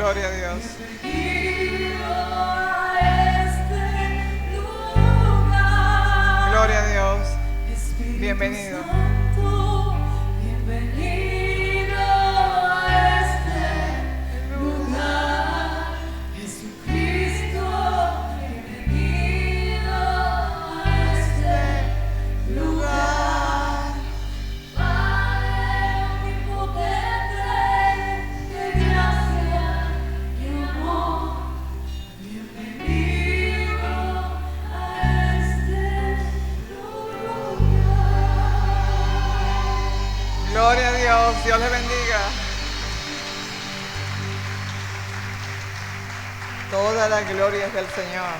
Gloria a Dios. Gloria a Dios. Bienvenido. Bienvenido a este lugar, Jesucristo. Bienvenido a este lugar. Padre omnipotente de gracia y amor. Bienvenido a este lugar. Gloria a Dios. Dios le bendiga. Toda la gloria es del Señor.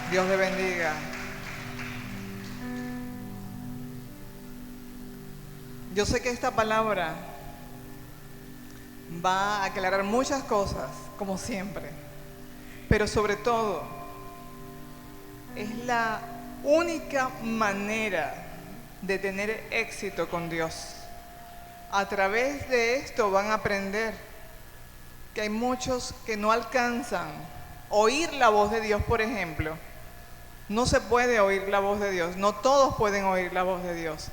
Dios le bendiga. Yo sé que esta palabra va a aclarar muchas cosas, como siempre, pero sobre todo es la única manera de tener éxito con Dios. A través de esto van a aprender que hay muchos que no alcanzan oír la voz de Dios, por ejemplo. No se puede oír la voz de Dios, no todos pueden oír la voz de Dios.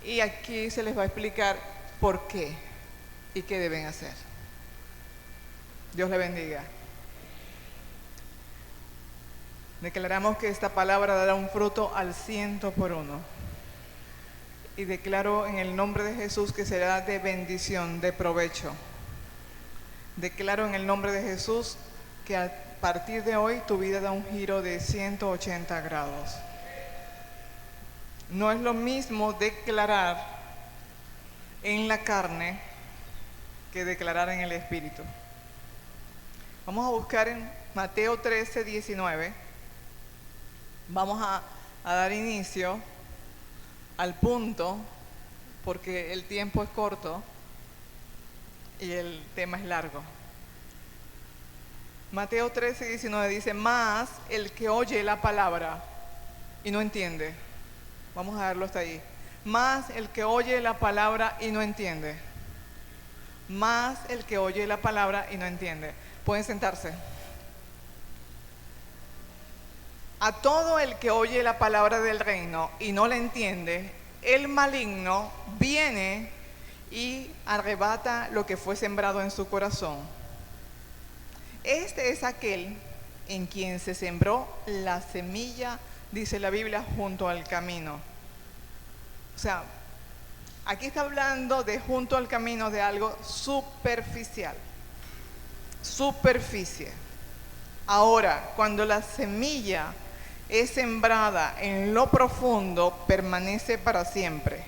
Y aquí se les va a explicar por qué y qué deben hacer. Dios le bendiga. Declaramos que esta palabra dará un fruto al 100%. Y declaro en el nombre de Jesús que será de bendición, de provecho. Declaro en el nombre de Jesús que a partir de hoy tu vida da un giro de 180 grados. No es lo mismo declarar en la carne que declarar en el Espíritu. Vamos a buscar en Mateo 13, 19. Vamos a dar inicio al punto, porque el tiempo es corto y el tema es largo. Mateo 13, 19 dice: mas el que oye la palabra y no entiende. Vamos a darlo hasta ahí. Mas el que oye la palabra y no entiende. Mas el que oye la palabra y no entiende. Pueden sentarse. A todo el que oye la palabra del reino y no la entiende, el maligno viene y arrebata lo que fue sembrado en su corazón. Este es aquel en quien se sembró la semilla, dice la Biblia, junto al camino. O sea, aquí está hablando de junto al camino, de algo superficial. Superficie. Ahora, cuando la semilla es sembrada en lo profundo, permanece para siempre.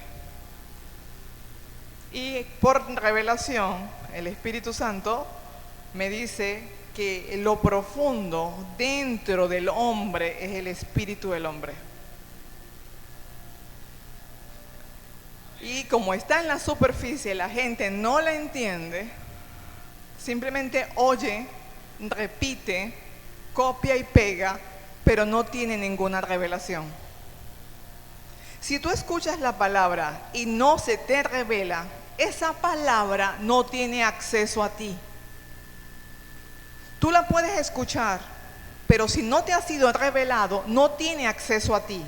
Y por revelación, el Espíritu Santo me dice que lo profundo dentro del hombre es el espíritu del hombre. Y como está en la superficie, la gente no la entiende, simplemente oye, repite, copia y pega, pero no tiene ninguna revelación. Si tú escuchas la palabra y no se te revela, esa palabra no tiene acceso a ti. Tú la puedes escuchar, pero si no te ha sido revelado, no tiene acceso a ti.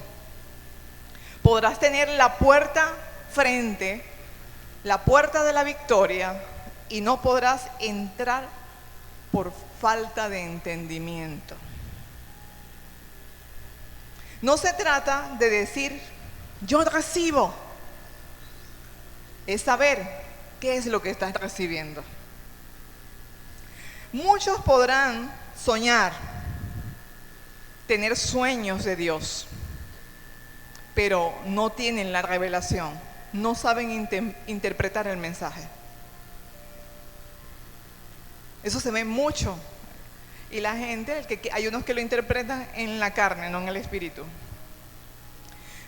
Podrás tener la puerta frente, la puerta de la victoria, y no podrás entrar por falta de entendimiento. No se trata de decir, yo recibo. Es saber qué es lo que estás recibiendo. Muchos podrán soñar, tener sueños de Dios, pero no tienen la revelación, no saben interpretar el mensaje. Eso se ve mucho. Y la gente, hay unos que lo interpretan en la carne, no en el espíritu.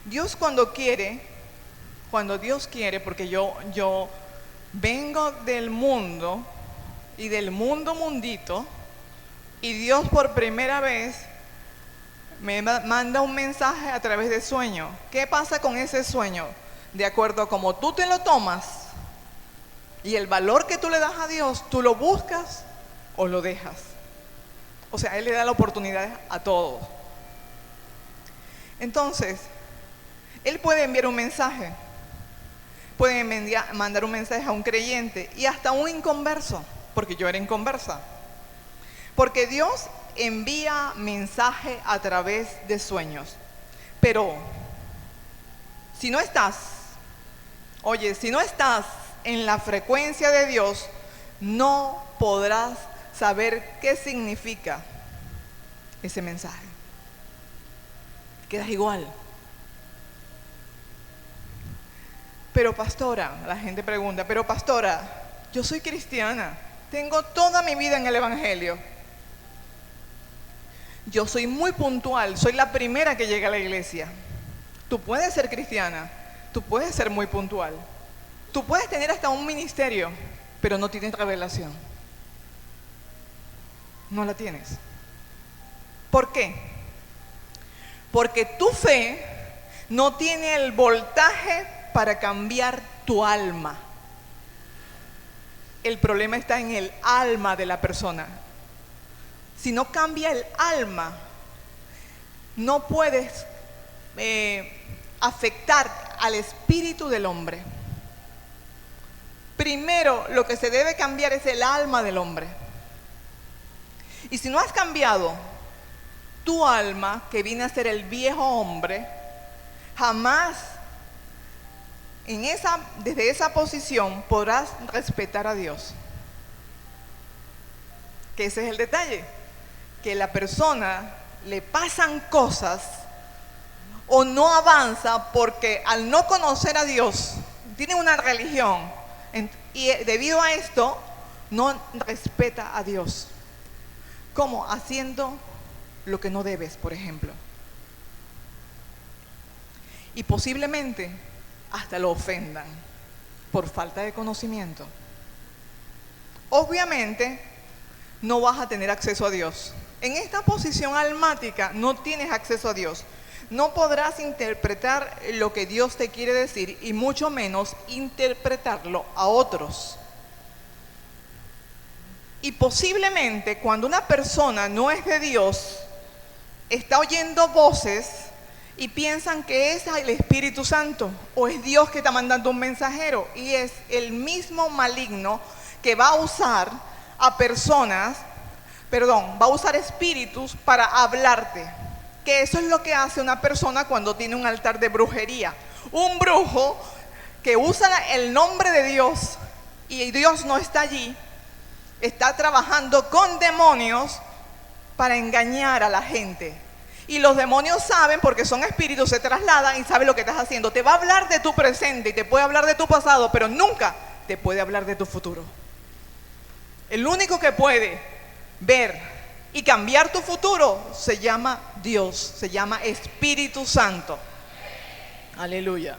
Dios cuando Dios quiere, porque yo vengo del mundo y del mundito, y Dios por primera vez me manda un mensaje a través de sueño. ¿Qué pasa con ese sueño? De acuerdo a cómo tú te lo tomas y el valor que tú le das a Dios, tú lo buscas o lo dejas. O sea, Él le da la oportunidad a todos. Entonces, Él puede enviar un mensaje, puede mandar un mensaje a un creyente y hasta a un inconverso, porque yo era inconversa. Porque Dios envía mensaje a través de sueños. Pero, si no estás en la frecuencia de Dios, no podrás saber qué significa ese mensaje. Quedas igual. Pero pastora, la gente pregunta, pero pastora, yo soy cristiana, tengo toda mi vida en el Evangelio. Yo soy muy puntual, soy la primera que llega a la iglesia. Tú puedes ser cristiana, tú puedes ser muy puntual, tú puedes tener hasta un ministerio, pero no tienes revelación. No la tienes. ¿Por qué? Porque tu fe no tiene el voltaje para cambiar tu alma. El problema está en el alma de la persona. Si no cambia el alma, no puedes afectar al espíritu del hombre. Primero, lo que se debe cambiar es el alma del hombre. Y si no has cambiado tu alma, que viene a ser el viejo hombre, jamás desde esa posición podrás respetar a Dios. Que ese es el detalle, que la persona le pasan cosas o no avanza porque al no conocer a Dios, tiene una religión y debido a esto no respeta a Dios. ¿Cómo? Haciendo lo que no debes, por ejemplo. Y posiblemente hasta lo ofendan por falta de conocimiento. Obviamente no vas a tener acceso a Dios. En esta posición almática no tienes acceso a Dios. No podrás interpretar lo que Dios te quiere decir y mucho menos interpretarlo a otros. Y posiblemente cuando una persona no es de Dios, está oyendo voces y piensan que es el Espíritu Santo o es Dios que está mandando un mensajero, y es el mismo maligno que va a usar a personas, va a usar espíritus para hablarte. Que eso es lo que hace una persona cuando tiene un altar de brujería. Un brujo que usa el nombre de Dios y Dios no está allí, está trabajando con demonios para engañar a la gente. Y los demonios saben, porque son espíritus, se trasladan y saben lo que estás haciendo. Te va a hablar de tu presente y te puede hablar de tu pasado, pero nunca te puede hablar de tu futuro. El único que puede ver y cambiar tu futuro se llama Dios, se llama Espíritu Santo. Aleluya.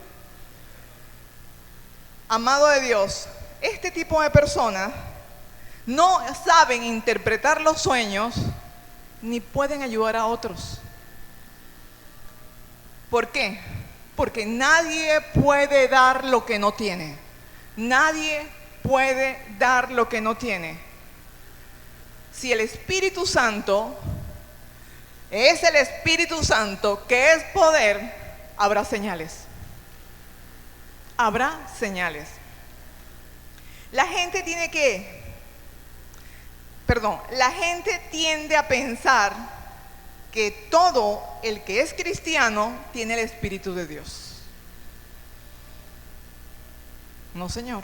Amado de Dios, este tipo de personas no saben interpretar los sueños ni pueden ayudar a otros. ¿Por qué? Porque nadie puede dar lo que no tiene. Nadie puede dar lo que no tiene. Si el Espíritu Santo es el Espíritu Santo, que es poder, habrá señales. Habrá señales. La gente tiende a pensar que todo el que es cristiano tiene el Espíritu de Dios. No, señor.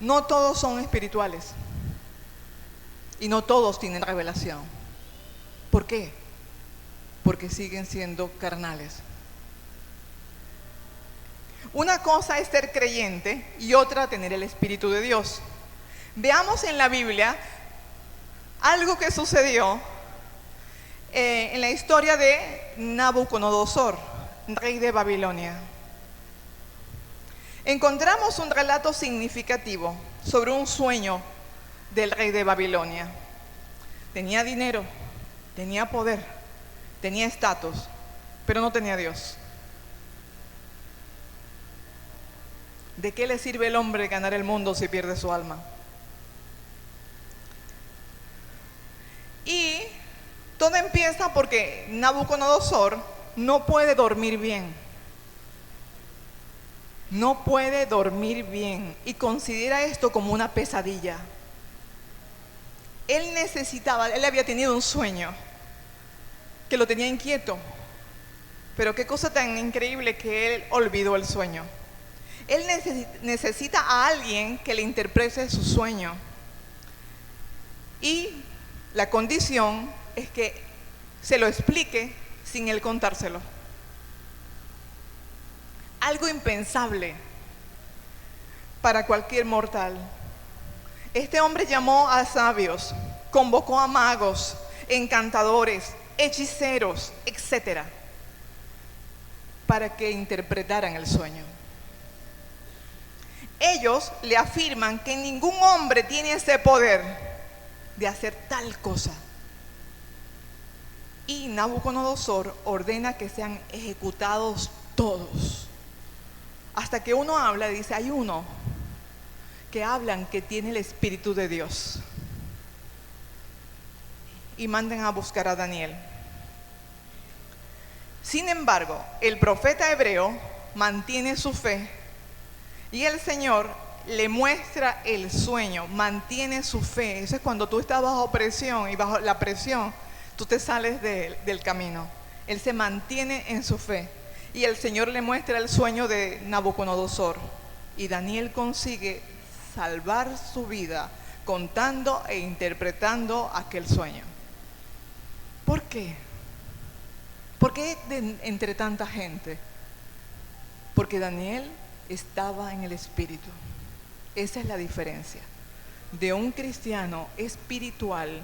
No todos son espirituales y no todos tienen revelación. ¿Por qué? Porque siguen siendo carnales. Una cosa es ser creyente y otra tener el Espíritu de Dios. Veamos en la Biblia algo que sucedió en la historia de Nabucodonosor, rey de Babilonia. Encontramos un relato significativo sobre un sueño del rey de Babilonia. Tenía dinero, tenía poder, tenía estatus, pero no tenía Dios. ¿De qué le sirve el hombre ganar el mundo si pierde su alma? Y todo empieza porque Nabucodonosor no puede dormir bien. No puede dormir bien y considera esto como una pesadilla. Él había tenido un sueño que lo tenía inquieto. Pero qué cosa tan increíble que él olvidó el sueño. Él necesita a alguien que le interprete su sueño. Y la condición es que se lo explique sin él contárselo. Algo impensable para cualquier mortal. Este hombre llamó a sabios, convocó a magos, encantadores, hechiceros, etc., para que interpretaran el sueño. Ellos le afirman que ningún hombre tiene ese poder de hacer tal cosa. Y Nabucodonosor ordena que sean ejecutados todos. Hasta que uno habla y dice, hay uno que hablan que tiene el Espíritu de Dios. Y mandan a buscar a Daniel. Sin embargo, el profeta hebreo mantiene su fe y el Señor le muestra el sueño, mantiene su fe. Eso es cuando tú estás bajo presión y bajo la presión, tú te sales del camino. Él se mantiene en su fe y el Señor le muestra el sueño de Nabucodonosor y Daniel consigue salvar su vida contando e interpretando aquel sueño. ¿Por qué? ¿Por qué entre tanta gente? Porque Daniel estaba en el Espíritu. Esa es la diferencia de un cristiano espiritual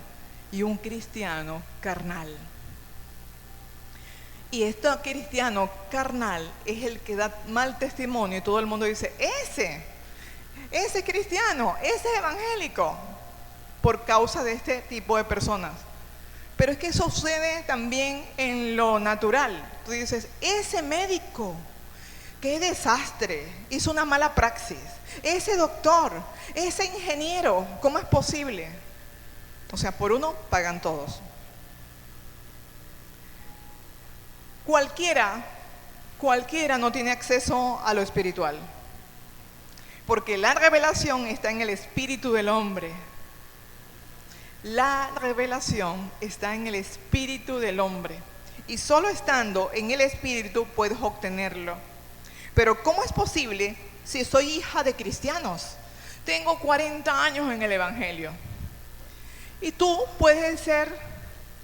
y un cristiano carnal. Y este cristiano carnal es el que da mal testimonio y todo el mundo dice, ese cristiano, ese evangélico, por causa de este tipo de personas. Pero es que eso sucede también en lo natural. Tú dices, ese médico, qué desastre, hizo una mala praxis. Ese doctor, ese ingeniero, ¿cómo es posible? O sea, por uno pagan todos. Cualquiera no tiene acceso a lo espiritual. Porque la revelación está en el espíritu del hombre. La revelación está en el espíritu del hombre. Y solo estando en el espíritu puedes obtenerlo. Pero ¿cómo es posible si soy hija de cristianos? Tengo 40 años en el evangelio. Y tú puedes ser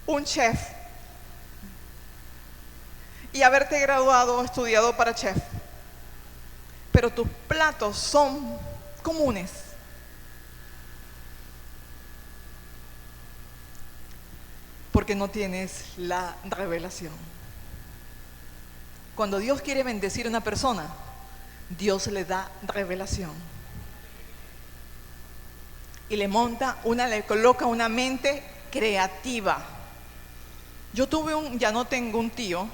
un chef y haberte graduado, estudiado para chef. Pero tus platos son comunes. Porque no tienes la revelación. Cuando Dios quiere bendecir a una persona, Dios le da revelación. Y le coloca una mente creativa. Yo ya no tengo un tío,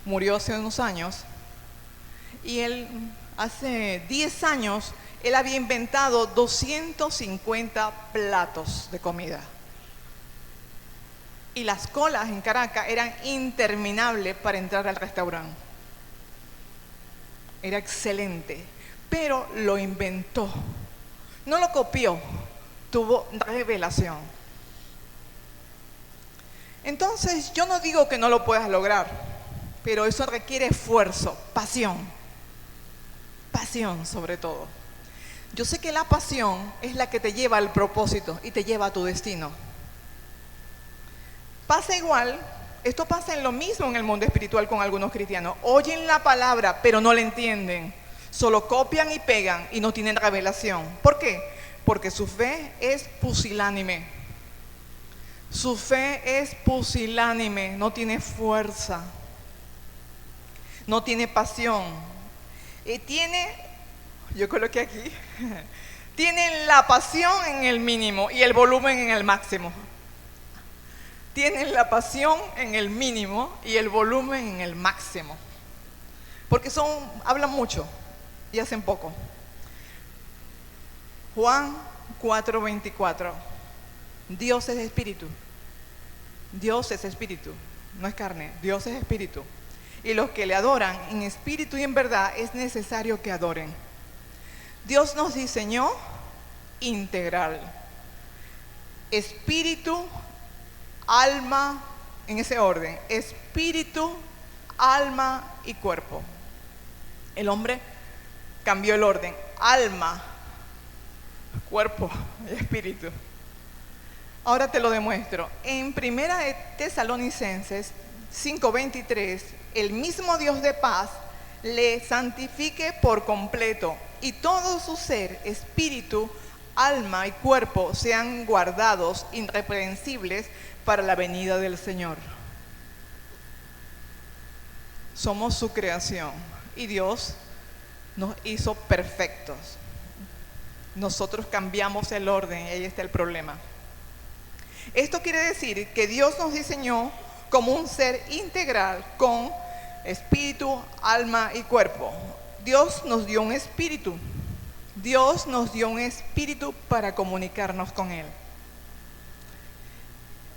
murió hace unos años, y él hace 10 años, él había inventado 250 platos de comida. Y las colas en Caracas eran interminables para entrar al restaurante. Era excelente, pero lo inventó. No lo copió, tuvo revelación. Entonces, yo no digo que no lo puedas lograr, pero eso requiere esfuerzo, pasión sobre todo. Yo sé que la pasión es la que te lleva al propósito y te lleva a tu destino. Pasa igual, esto pasa en lo mismo en el mundo espiritual con algunos cristianos. Oyen la palabra, pero no la entienden. Solo copian y pegan y no tienen revelación. ¿Por qué? Porque su fe es pusilánime. Su fe es pusilánime, no tiene fuerza, no tiene pasión. Yo coloqué aquí, tienen la pasión en el mínimo y el volumen en el máximo. Tienen la pasión en el mínimo y el volumen en el máximo. Porque hablan mucho y hacen poco. Juan 4:24. Dios es espíritu. Dios es espíritu, no es carne. Dios es espíritu. Y los que le adoran en espíritu y en verdad es necesario que adoren. Dios nos diseñó integral. Espíritu, alma, en ese orden. Espíritu, alma y cuerpo. El hombre cambió el orden. Alma, cuerpo y espíritu. Ahora te lo demuestro. En Primera de Tesalonicenses 5:23, el mismo Dios de paz le santifique por completo y todo su ser, espíritu, alma y cuerpo sean guardados irreprensibles para la venida del Señor. Somos su creación y Dios nos hizo perfectos. Nosotros cambiamos el orden y ahí está el problema. Esto quiere decir que Dios nos diseñó como un ser integral con espíritu, alma y cuerpo. Dios nos dio un espíritu. Dios nos dio un espíritu para comunicarnos con Él.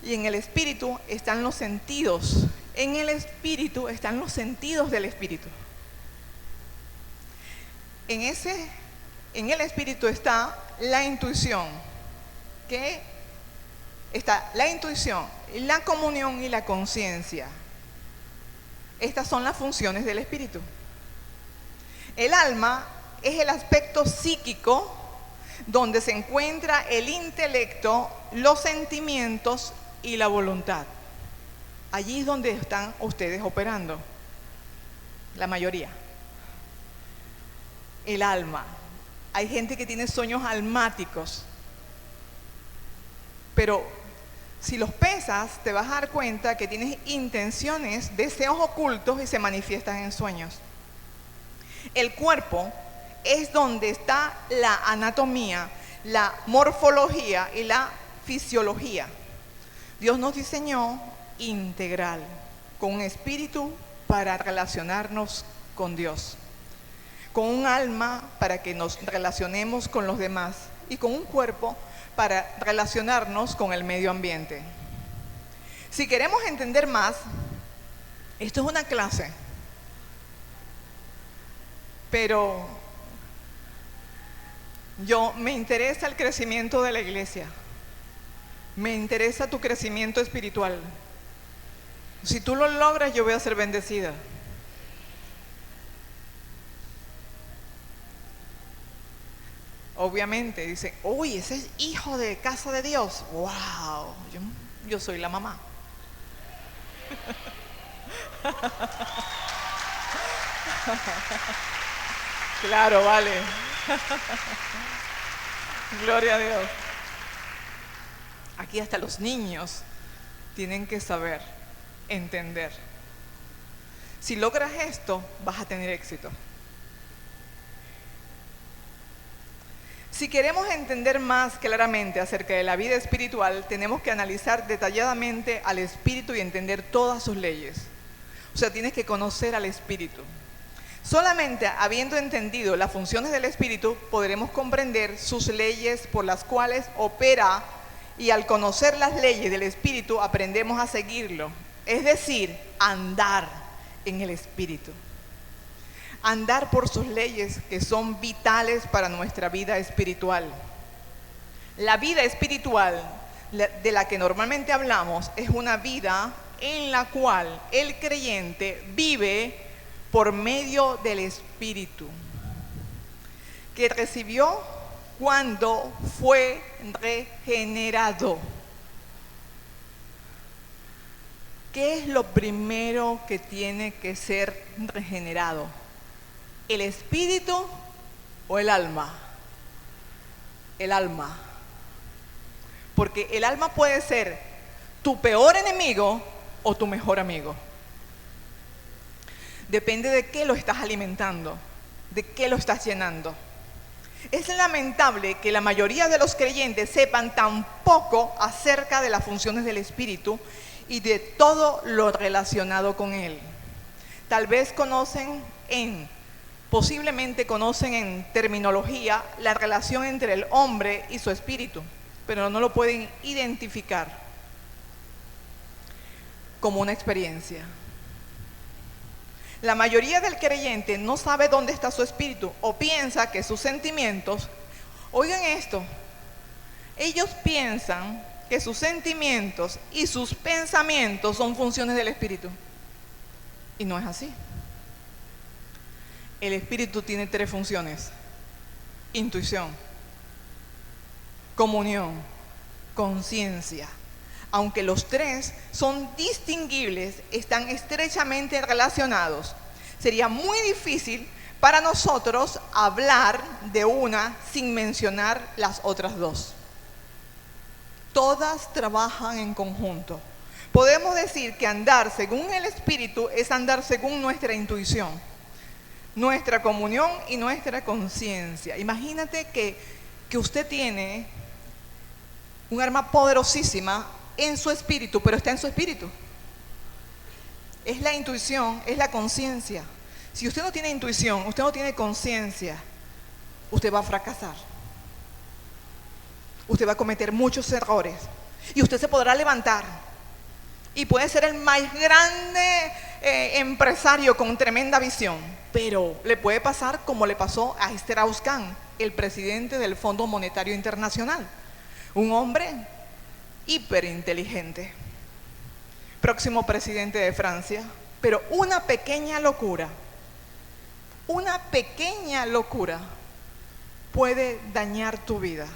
Y en el espíritu están los sentidos. En el espíritu están los sentidos del espíritu. En el espíritu está la intuición, que está la intuición, la comunión y la conciencia. Estas son las funciones del espíritu. El alma es el aspecto psíquico donde se encuentra el intelecto, los sentimientos y la voluntad. Allí es donde están ustedes operando, la mayoría. El alma. Hay gente que tiene sueños almáticos, pero si los pesas te vas a dar cuenta que tienes intenciones, deseos ocultos y se manifiestan en sueños. El cuerpo es donde está la anatomía, la morfología y la fisiología. Dios nos diseñó integral, con un espíritu para relacionarnos con Dios, con un alma para que nos relacionemos con los demás y con un cuerpo para relacionarnos con el medio ambiente. Si queremos entender más, esto es una clase, pero me interesa el crecimiento de la iglesia, me interesa tu crecimiento espiritual. Si tú lo logras, yo voy a ser bendecida. Obviamente dicen, uy, ese es hijo de casa de Dios. ¡Wow! Yo soy la mamá. Claro, vale. Gloria a Dios. Aquí hasta los niños tienen que saber, entender. Si logras esto, vas a tener éxito. Si queremos entender más claramente acerca de la vida espiritual, tenemos que analizar detalladamente al espíritu y entender todas sus leyes. O sea, tienes que conocer al espíritu. Solamente habiendo entendido las funciones del espíritu, podremos comprender sus leyes por las cuales opera, y al conocer las leyes del espíritu aprendemos a seguirlo. Es decir, andar en el espíritu. Andar por sus leyes que son vitales para nuestra vida espiritual. La vida espiritual de la que normalmente hablamos es una vida en la cual el creyente vive por medio del Espíritu que recibió cuando fue regenerado. ¿Qué es lo primero que tiene que ser regenerado? ¿El espíritu o el alma? El alma. Porque el alma puede ser tu peor enemigo o tu mejor amigo. Depende de qué lo estás alimentando, de qué lo estás llenando. Es lamentable que la mayoría de los creyentes sepan tan poco acerca de las funciones del espíritu y de todo lo relacionado con él. Tal vez conocen en Posiblemente conocen en terminología la relación entre el hombre y su espíritu, pero no lo pueden identificar como una experiencia. La mayoría del creyente no sabe dónde está su espíritu o piensa que sus sentimientos, oigan esto, ellos piensan que sus sentimientos y sus pensamientos son funciones del espíritu. Y no es así. El espíritu tiene 3 funciones: intuición, comunión, conciencia. Aunque los 3 son distinguibles, están estrechamente relacionados. Sería muy difícil para nosotros hablar de una sin mencionar las otras 2. Todas trabajan en conjunto. Podemos decir que andar según el espíritu es andar según nuestra intuición, nuestra comunión y nuestra conciencia. Imagínate que usted tiene un arma poderosísima en su espíritu, pero está en su espíritu. Es la intuición, es la conciencia. Si usted no tiene intuición, usted no tiene conciencia, usted va a fracasar. Usted va a cometer muchos errores y usted se podrá levantar y puede ser el más grande empresario con tremenda visión, pero le puede pasar como le pasó a Strauss-Kahn, el presidente del Fondo Monetario Internacional, un hombre hiperinteligente, próximo presidente de Francia, pero una pequeña locura puede dañar tu vida.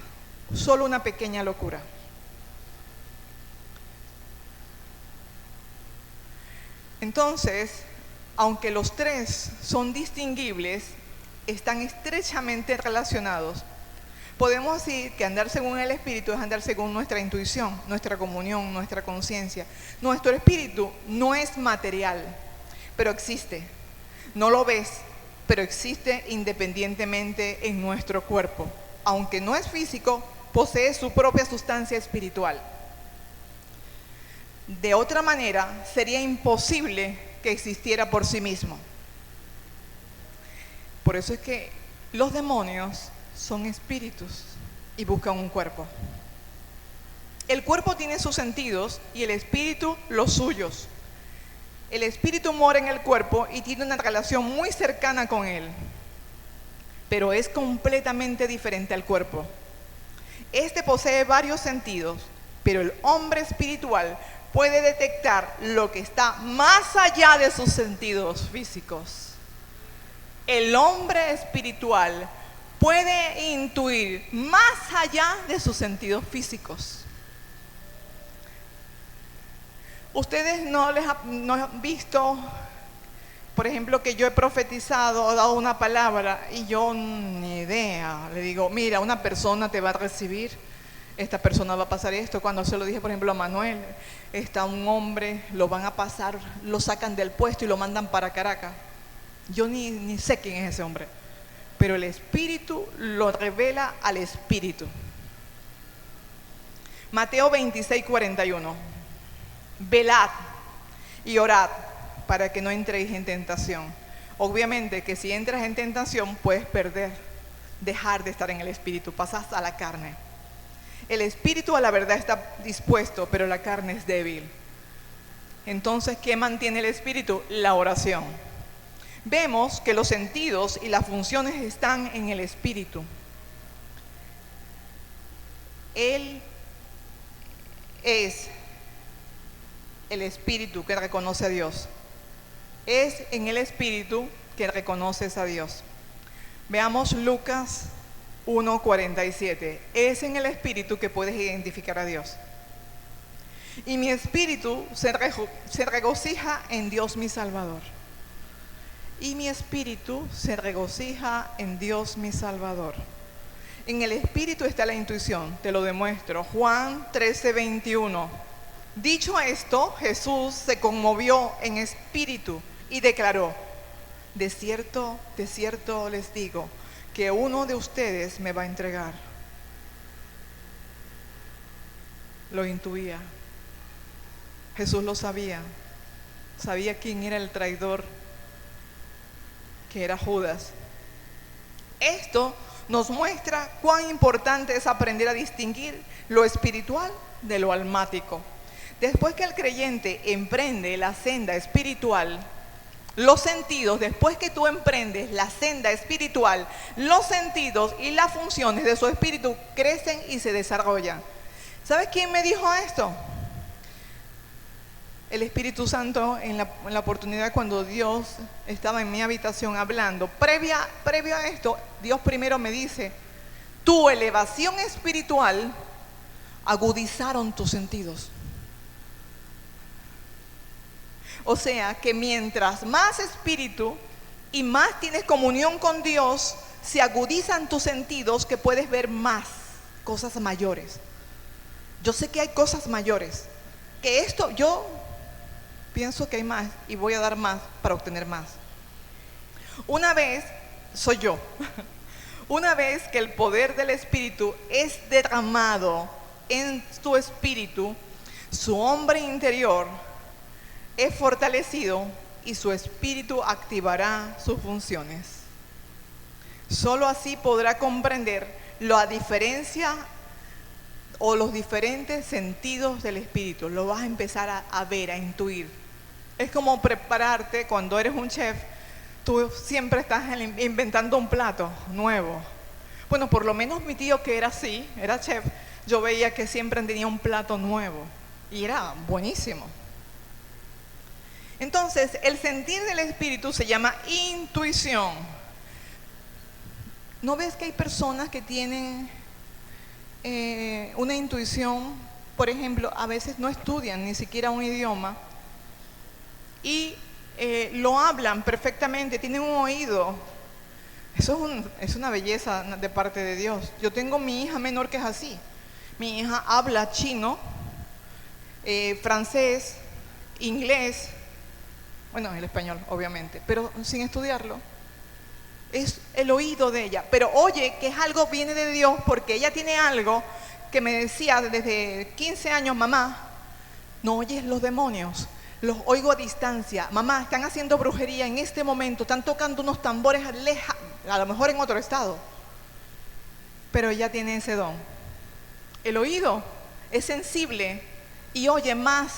Solo una pequeña locura. Entonces, aunque los 3 son distinguibles, están estrechamente relacionados. Podemos decir que andar según el espíritu es andar según nuestra intuición, nuestra comunión, nuestra conciencia. Nuestro espíritu no es material, pero existe. No lo ves, pero existe independientemente en nuestro cuerpo. Aunque no es físico, posee su propia sustancia espiritual. De otra manera, sería imposible que existiera por sí mismo. Por eso es que los demonios son espíritus y buscan un cuerpo. El cuerpo tiene sus sentidos y el espíritu los suyos. El espíritu mora en el cuerpo y tiene una relación muy cercana con él, pero es completamente diferente al cuerpo. Este posee varios sentidos, pero el hombre espiritual puede detectar lo que está más allá de sus sentidos físicos. El hombre espiritual puede intuir más allá de sus sentidos físicos. Ustedes no han visto, por ejemplo, que yo he profetizado o dado una palabra y yo ni idea, le digo, mira, una persona te va a recibir, esta persona va a pasar esto. Cuando se lo dije, por ejemplo, a Manuel, está un hombre, lo van a pasar, lo sacan del puesto y lo mandan para Caracas. Yo ni sé quién es ese hombre, pero el Espíritu lo revela al Espíritu. Mateo 26:41. Velad y orad para que no entréis en tentación. Obviamente que si entras en tentación puedes dejar de estar en el Espíritu, pasas a la carne. El Espíritu a la verdad está dispuesto, pero la carne es débil. Entonces, ¿qué mantiene el Espíritu? La oración. Vemos que los sentidos y las funciones están en el Espíritu. Él es el Espíritu que reconoce a Dios. Es en el Espíritu que reconoces a Dios. Veamos Lucas 1:47. Es en el Espíritu que puedes identificar a Dios. Y mi espíritu se regocija en Dios mi Salvador. Y mi espíritu se regocija en Dios mi Salvador. En el espíritu está la intuición, te lo demuestro. Juan 13:21. Dicho esto, Jesús se conmovió en espíritu y declaró: de cierto les digo, que uno de ustedes me va a entregar. Lo intuía. Jesús lo sabía. Sabía quién era el traidor, que era Judas. Esto nos muestra cuán importante es aprender a distinguir lo espiritual de lo almático. Después que el creyente emprende la senda espiritual, los sentidos, después que tú emprendes la senda espiritual, los sentidos y las funciones de su espíritu crecen y se desarrollan. ¿Sabes quién me dijo esto? El Espíritu Santo en la oportunidad cuando Dios estaba en mi habitación hablando. Previo a esto, Dios primero me dice, tu elevación espiritual agudizaron tus sentidos. O sea, que mientras más espíritu y más tienes comunión con Dios, se agudizan tus sentidos que puedes ver más cosas mayores. Yo sé que hay cosas mayores, que esto yo pienso que hay más y voy a dar más para obtener más. Una vez, soy yo, una vez que el poder del Espíritu es derramado en tu espíritu, su hombre interior es fortalecido y su espíritu activará sus funciones. Solo así podrá comprender la diferencia o los diferentes sentidos del espíritu. Lo vas a empezar a ver, a intuir. Es como prepararte cuando eres un chef. Tú siempre estás inventando un plato nuevo. Bueno, por lo menos mi tío, que era así, era chef, yo veía que siempre tenía un plato nuevo y era buenísimo. Entonces, el sentir del espíritu se llama intuición. ¿No ves que hay personas que tienen una intuición? Por ejemplo, a veces no estudian ni siquiera un idioma y lo hablan perfectamente, tienen un oído. Eso es una belleza de parte de Dios. Yo tengo mi hija menor que es así. Mi hija habla chino, francés, inglés, bueno, el español obviamente, pero sin estudiarlo. Es el oído de ella, pero oye que es algo viene de Dios, porque ella tiene algo que me decía desde 15 años, mamá, no oyes los demonios, los oigo a distancia, mamá, están haciendo brujería en este momento, están tocando unos tambores a lo mejor en otro estado, pero ella tiene ese don. El oído es sensible y oye más.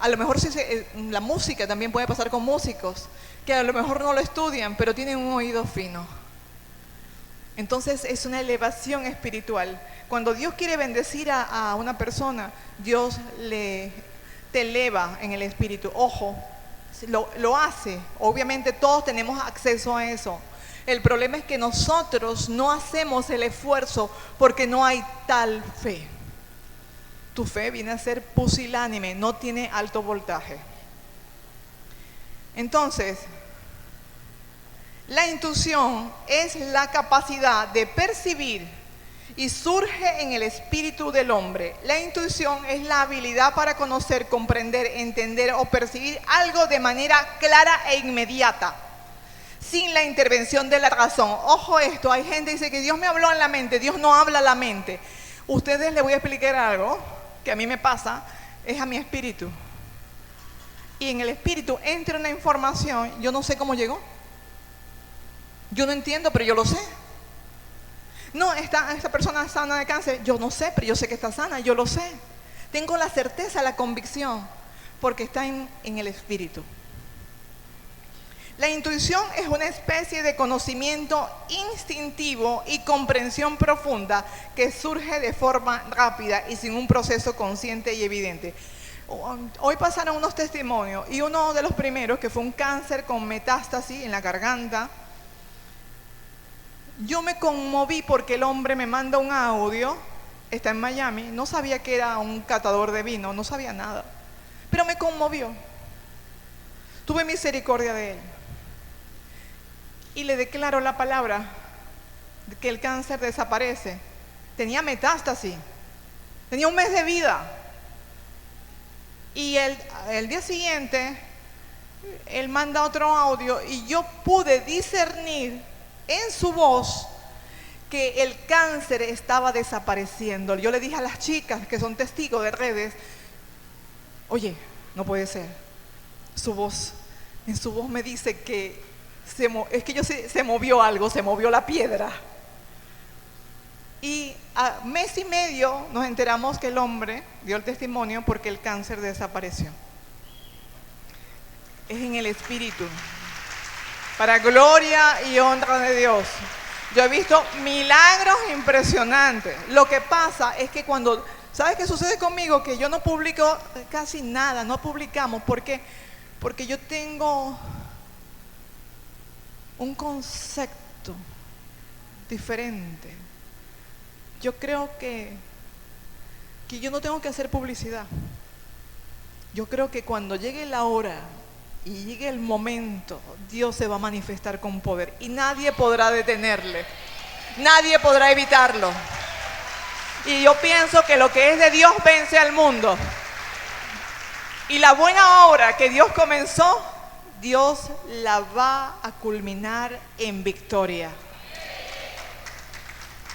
A lo mejor la música también puede pasar con músicos que a lo mejor no lo estudian, pero tienen un oído fino. Entonces es una elevación espiritual. Cuando Dios quiere bendecir a una persona, Dios te eleva en el espíritu. Ojo, lo hace. Obviamente todos tenemos acceso a eso. El problema es que nosotros no hacemos el esfuerzo porque no hay tal fe. Tu fe viene a ser pusilánime, no tiene alto voltaje. Entonces, la intuición es la capacidad de percibir y surge en el espíritu del hombre. La intuición es la habilidad para conocer, comprender, entender o percibir algo de manera clara e inmediata, sin la intervención de la razón. Ojo esto, hay gente que dice que Dios me habló en la mente. Dios no habla a la mente. Ustedes les voy a explicar algo que a mí me pasa, es a mi espíritu. Y en el espíritu entra una información, yo no sé cómo llegó. Yo no entiendo, pero yo lo sé. No, esta persona sana de cáncer, yo no sé, pero yo sé que está sana, yo lo sé. Tengo la certeza, la convicción, porque está en el espíritu. La intuición es una especie de conocimiento instintivo y comprensión profunda que surge de forma rápida y sin un proceso consciente y evidente. Hoy pasaron unos testimonios y uno de los primeros, que fue un cáncer con metástasis en la garganta. Yo me conmoví porque el hombre me manda un audio, está en Miami, no sabía que era un catador de vino, no sabía nada, pero me conmovió. Tuve misericordia de él. Y le declaro la palabra de que el cáncer desaparece. Tenía metástasis, tenía un mes de vida. Y el día siguiente, él manda otro audio y yo pude discernir en su voz que el cáncer estaba desapareciendo. Yo le dije a las chicas que son testigos de redes, oye, no puede ser. En su voz me dice que se movió algo, se movió la piedra. Y a mes y medio nos enteramos que el hombre dio el testimonio porque el cáncer desapareció. Es en el espíritu, para gloria y honra de Dios. Yo he visto milagros impresionantes. Lo que pasa es que cuando, ¿sabes qué sucede conmigo? Que yo no publico casi nada, no publicamos. ¿Por qué? Porque yo tengo un concepto diferente. Yo creo que yo no tengo que hacer publicidad. Yo creo que cuando llegue la hora y llegue el momento, Dios se va a manifestar con poder y nadie podrá detenerle, nadie podrá evitarlo. Y yo pienso que lo que es de Dios vence al mundo. Y la buena obra que Dios comenzó, Dios la va a culminar en victoria.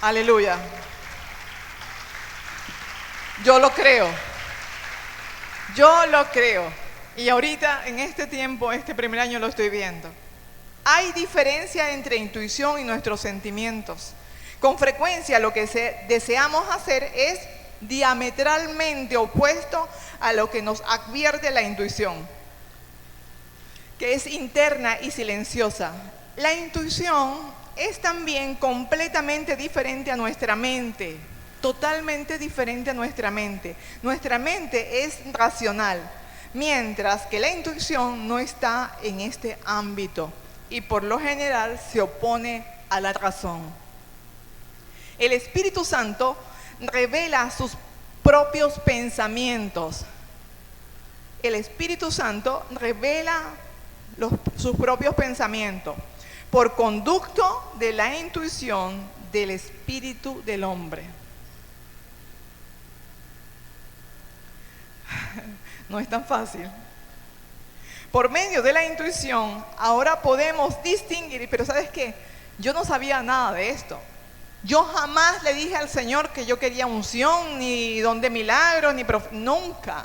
Aleluya. Yo lo creo. Yo lo creo. Y ahorita, en este tiempo, este primer año lo estoy viendo. Hay diferencia entre intuición y nuestros sentimientos. Con frecuencia lo que deseamos hacer es diametralmente opuesto a lo que nos advierte la intuición, que es interna y silenciosa. La intuición es también completamente diferente a nuestra mente, totalmente diferente a nuestra mente. Nuestra mente es racional, mientras que la intuición no está en este ámbito y por lo general se opone a la razón. El Espíritu Santo revela sus propios pensamientos. El Espíritu Santo revela sus propios pensamientos por conducto de la intuición del espíritu del hombre. No es tan fácil. Por medio de la intuición, ahora podemos distinguir, pero ¿sabes qué? Yo no sabía nada de esto. Yo jamás le dije al Señor que yo quería unción, ni don de milagros, ni nunca.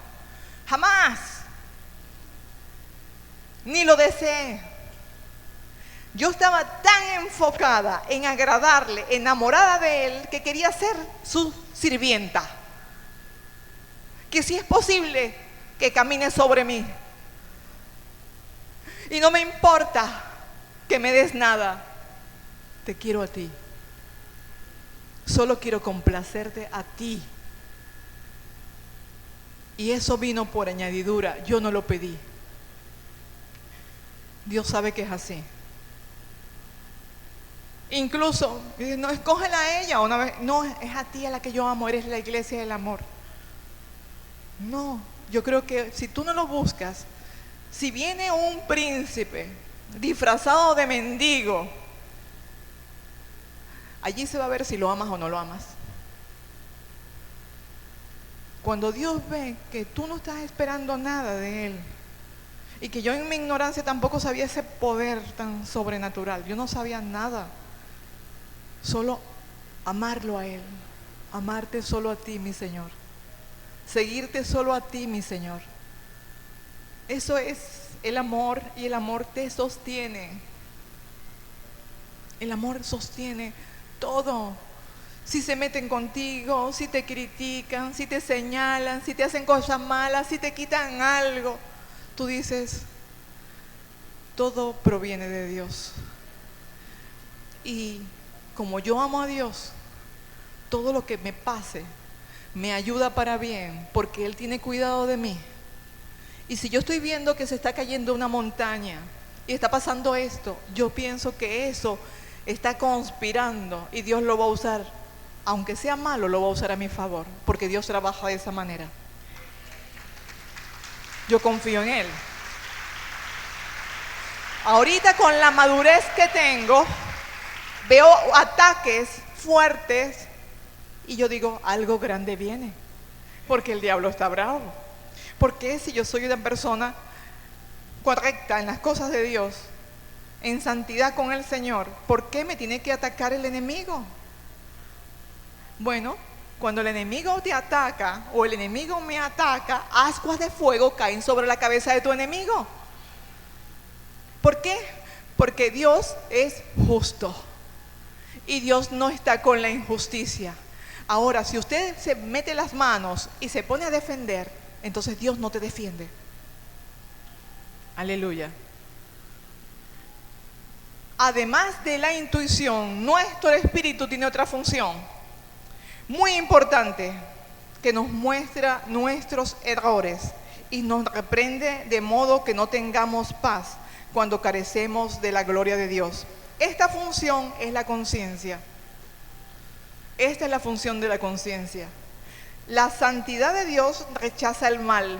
Jamás. Ni lo deseé. Yo estaba tan enfocada en agradarle, enamorada de Él, que quería ser su sirvienta. Que si es posible que camine sobre mí. Y no me importa que me des nada. Te quiero a ti. Solo quiero complacerte a ti. Y eso vino por añadidura. Yo no lo pedí. Dios sabe que es así. Incluso, no, escógela a ella una vez. No, es a ti a la que yo amo. Eres la iglesia del amor. No, yo creo que si tú no lo buscas, si viene un príncipe disfrazado de mendigo, allí se va a ver si lo amas o no lo amas. Cuando Dios ve que tú no estás esperando nada de Él, y que yo en mi ignorancia tampoco sabía ese poder tan sobrenatural, yo no sabía nada, solo amarlo a Él, amarte solo a ti, mi Señor, seguirte solo a ti, mi Señor. Eso es el amor, y el amor te sostiene. El amor sostiene todo. Si se meten contigo, si te critican, si te señalan, si te hacen cosas malas, si te quitan algo, tú dices, todo proviene de Dios. Y como yo amo a Dios, todo lo que me pase me ayuda para bien, porque Él tiene cuidado de mí. Y si yo estoy viendo que se está cayendo una montaña y está pasando esto, yo pienso que eso está conspirando y Dios lo va a usar, aunque sea malo, lo va a usar a mi favor, porque Dios trabaja de esa manera. Yo confío en Él. Ahorita, con la madurez que tengo, veo ataques fuertes y yo digo, algo grande viene, porque el diablo está bravo. Porque si yo soy una persona correcta en las cosas de Dios, en santidad con el Señor, ¿por qué me tiene que atacar el enemigo? Bueno, cuando el enemigo te ataca o el enemigo me ataca, ascuas de fuego caen sobre la cabeza de tu enemigo. ¿Por qué? Porque Dios es justo y Dios no está con la injusticia. Ahora, si usted se mete las manos y se pone a defender, entonces Dios no te defiende. Aleluya. Además de la intuición, nuestro espíritu tiene otra función muy importante, que nos muestra nuestros errores y nos reprende de modo que no tengamos paz cuando carecemos de la gloria de Dios. Esta función es la conciencia. Esta es la función de la conciencia. La santidad de Dios rechaza el mal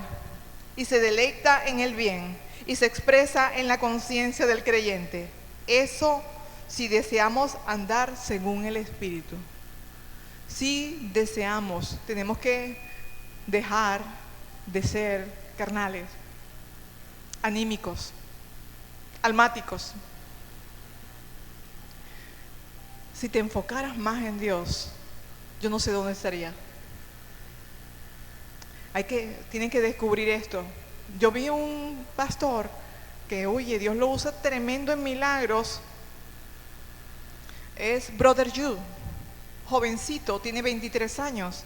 y se deleita en el bien y se expresa en la conciencia del creyente. Eso si deseamos andar según el Espíritu. Si deseamos, tenemos que dejar de ser carnales, anímicos, almáticos. Si te enfocaras más en Dios, yo no sé dónde estaría. Tienen que descubrir esto. Yo vi un pastor que, oye, Dios lo usa tremendo en milagros. Es Brother Jude, jovencito, tiene 23 años,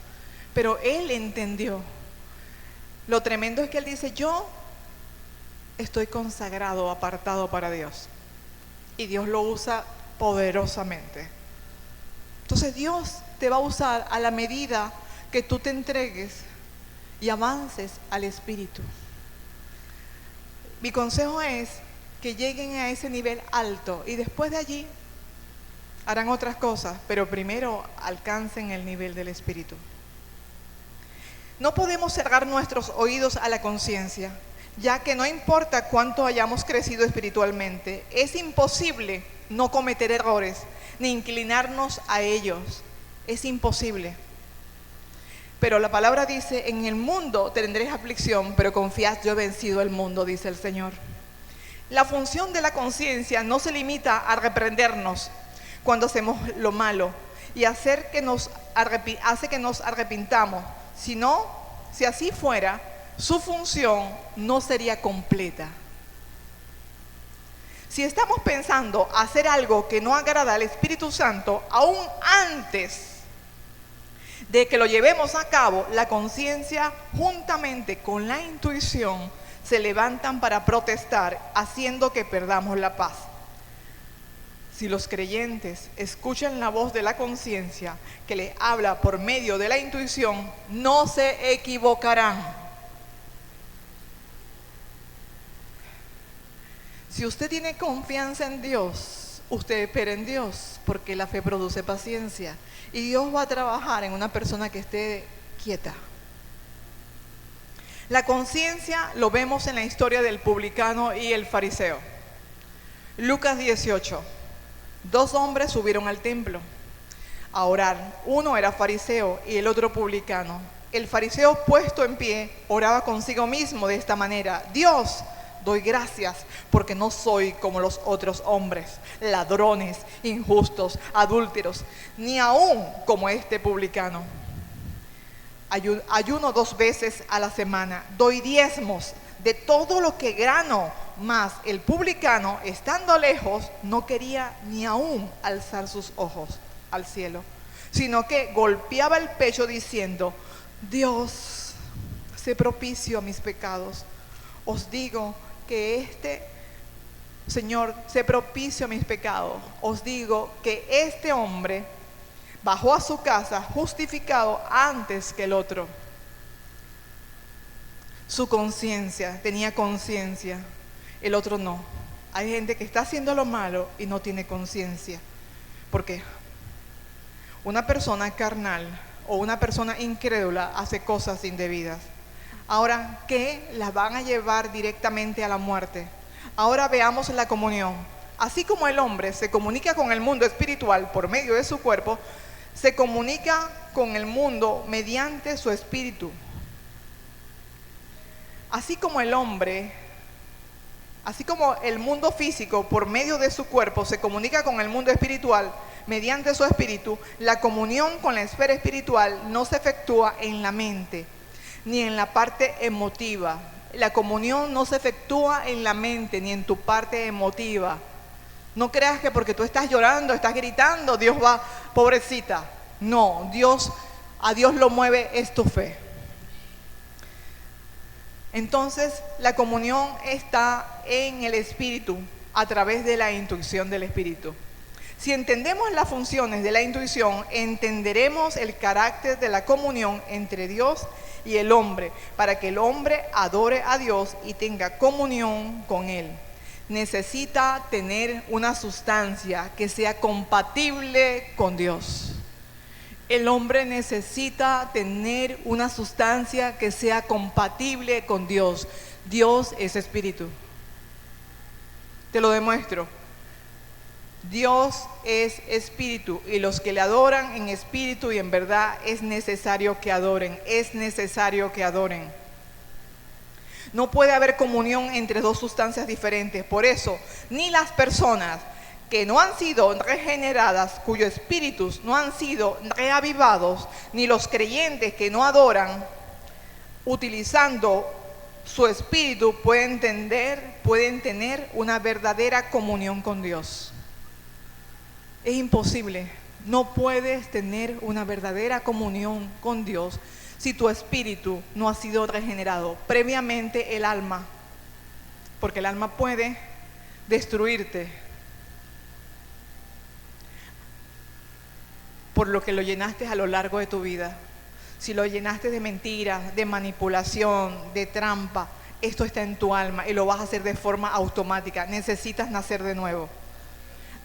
pero él entendió. Lo tremendo es que él dice, yo estoy consagrado, apartado para Dios. Y Dios lo usa poderosamente. Entonces Dios te va a usar a la medida que tú te entregues y avances al Espíritu. Mi consejo es que lleguen a ese nivel alto y después de allí harán otras cosas, pero primero alcancen el nivel del Espíritu. No podemos cerrar nuestros oídos a la conciencia, ya que no importa cuánto hayamos crecido espiritualmente, es imposible no cometer errores ni inclinarnos a ellos. Es imposible. Pero la palabra dice, en el mundo tendréis aflicción, pero confiad, yo he vencido el mundo, dice el Señor. La función de la conciencia no se limita a reprendernos cuando hacemos lo malo y hace que nos arrepintamos, sino, si así fuera, su función no sería completa. Si estamos pensando hacer algo que no agrada al Espíritu Santo, aún antes de que lo llevemos a cabo, la conciencia juntamente con la intuición se levantan para protestar, haciendo que perdamos la paz. Si los creyentes escuchan la voz de la conciencia que les habla por medio de la intuición, no se equivocarán. Si usted tiene confianza en Dios, usted espera en Dios, porque la fe produce paciencia. Y Dios va a trabajar en una persona que esté quieta. La conciencia lo vemos en la historia del publicano y el fariseo. Lucas 18. 2 hombres subieron al templo a orar. Uno era fariseo y el otro publicano. El fariseo, puesto en pie, oraba consigo mismo de esta manera: Dios, doy gracias porque no soy como los otros hombres, ladrones, injustos, adúlteros, ni aún como este publicano. Ayuno 2 veces a la semana, doy diezmos de todo lo que gano. Mas el publicano, estando lejos, no quería ni aún alzar sus ojos al cielo, sino que golpeaba el pecho diciendo: Dios, sé propicio a mis pecados. Os digo que Señor, sé propicio a mis pecados. Os digo que este hombre bajó a su casa justificado antes que el otro. Su conciencia, tenía conciencia, el otro no. Hay gente que está haciendo lo malo y no tiene conciencia. ¿Por qué? Una persona carnal o una persona incrédula hace cosas indebidas. Ahora, ¿qué las van a llevar directamente a la muerte? Ahora veamos la comunión. Así como el hombre se comunica con el mundo espiritual por medio de su cuerpo, se comunica con el mundo mediante su espíritu. Así como el mundo físico por medio de su cuerpo se comunica con el mundo espiritual mediante su espíritu, la comunión con la esfera espiritual no se efectúa en la mente ni en la parte emotiva. La comunión no se efectúa en la mente ni en tu parte emotiva. No creas que porque tú estás llorando, estás gritando, Dios va, pobrecita. No, a Dios lo mueve es tu fe. Entonces, la comunión está en el Espíritu, a través de la intuición del Espíritu. Si entendemos las funciones de la intuición, entenderemos el carácter de la comunión entre Dios y el hombre, para que el hombre adore a Dios y tenga comunión con Él. Necesita tener una sustancia que sea compatible con Dios. El hombre necesita tener una sustancia que sea compatible con Dios. Dios es espíritu. Te lo demuestro. Dios es espíritu y los que le adoran en espíritu y en verdad es necesario que adoren. Es necesario que adoren. No puede haber comunión entre dos sustancias diferentes. Por eso, ni las personas que no han sido regeneradas, cuyos espíritus no han sido reavivados, ni los creyentes que no adoran, utilizando su espíritu, pueden tener una verdadera comunión con Dios. Es imposible. No puedes tener una verdadera comunión con Dios si tu espíritu no ha sido regenerado. Previamente el alma, porque el alma puede destruirte por lo que lo llenaste a lo largo de tu vida. Si lo llenaste de mentiras, de manipulación, de trampa, esto está en tu alma y lo vas a hacer de forma automática. Necesitas nacer de nuevo.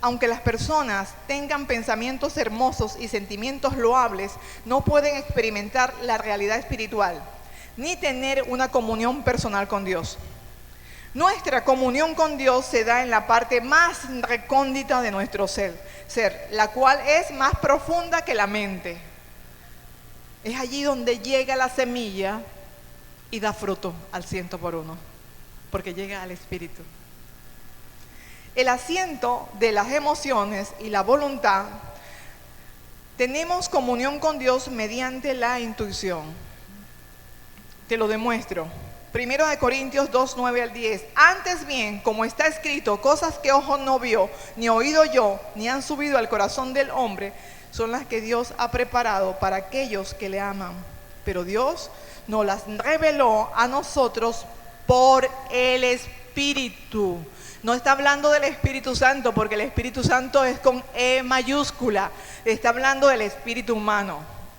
Aunque las personas tengan pensamientos hermosos y sentimientos loables, no pueden experimentar la realidad espiritual, ni tener una comunión personal con Dios. Nuestra comunión con Dios se da en la parte más recóndita de nuestro ser, la cual es más profunda que la mente. Es allí donde llega la semilla y da fruto al 100%, porque llega al Espíritu. El asiento de las emociones y la voluntad, tenemos comunión con Dios mediante la intuición. Te lo demuestro. 1 Corintios 2, 9 al 10. Antes bien, como está escrito, cosas que ojo no vio, ni oído oyó, ni han subido al corazón del hombre, son las que Dios ha preparado para aquellos que le aman. Pero Dios nos las reveló a nosotros por el Espíritu. No está hablando del Espíritu Santo, porque el Espíritu Santo es con E mayúscula. Está hablando del Espíritu humano,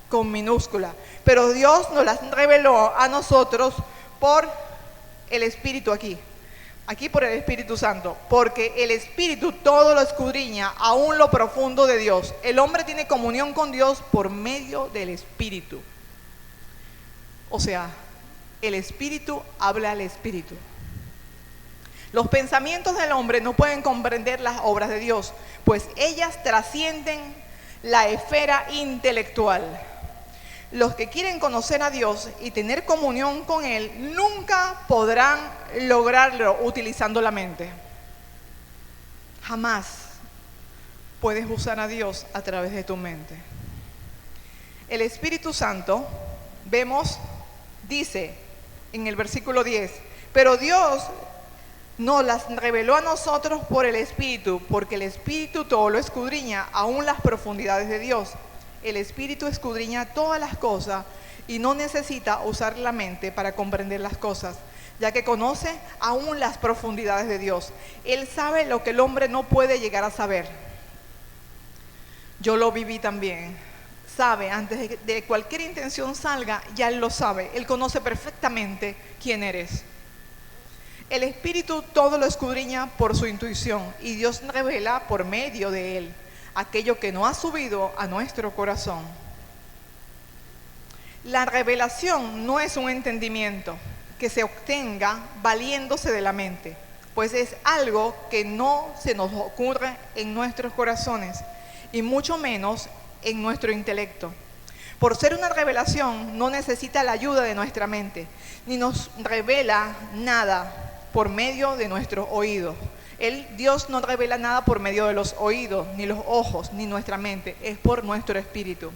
con minúscula. Pero Dios nos las reveló a nosotros por el Espíritu aquí por el Espíritu Santo, porque el Espíritu todo lo escudriña, aún lo profundo de Dios. El hombre tiene comunión con Dios por medio del Espíritu. O sea, el Espíritu habla al Espíritu. Los pensamientos del hombre no pueden comprender las obras de Dios, pues ellas trascienden la esfera intelectual. Los que quieren conocer a Dios y tener comunión con Él nunca podrán lograrlo utilizando la mente. Jamás puedes usar a Dios a través de tu mente. El Espíritu Santo, dice en el versículo 10, pero Dios nos las reveló a nosotros por el Espíritu, porque el Espíritu todo lo escudriña, aún las profundidades de Dios. El Espíritu escudriña todas las cosas y no necesita usar la mente para comprender las cosas, ya que conoce aún las profundidades de Dios. Él sabe lo que el hombre no puede llegar a saber. Yo lo viví también. Sabe, antes de cualquier intención salga, ya Él lo sabe. Él conoce perfectamente quién eres. El Espíritu todo lo escudriña por su intuición y Dios revela por medio de Él aquello que no ha subido a nuestro corazón. La revelación no es un entendimiento que se obtenga valiéndose de la mente, pues es algo que no se nos ocurre en nuestros corazones y mucho menos en nuestro intelecto. Por ser una revelación no necesita la ayuda de nuestra mente, ni nos revela nada por medio de nuestros oídos. Dios no revela nada por medio de los oídos, ni los ojos, ni nuestra mente, es por nuestro espíritu.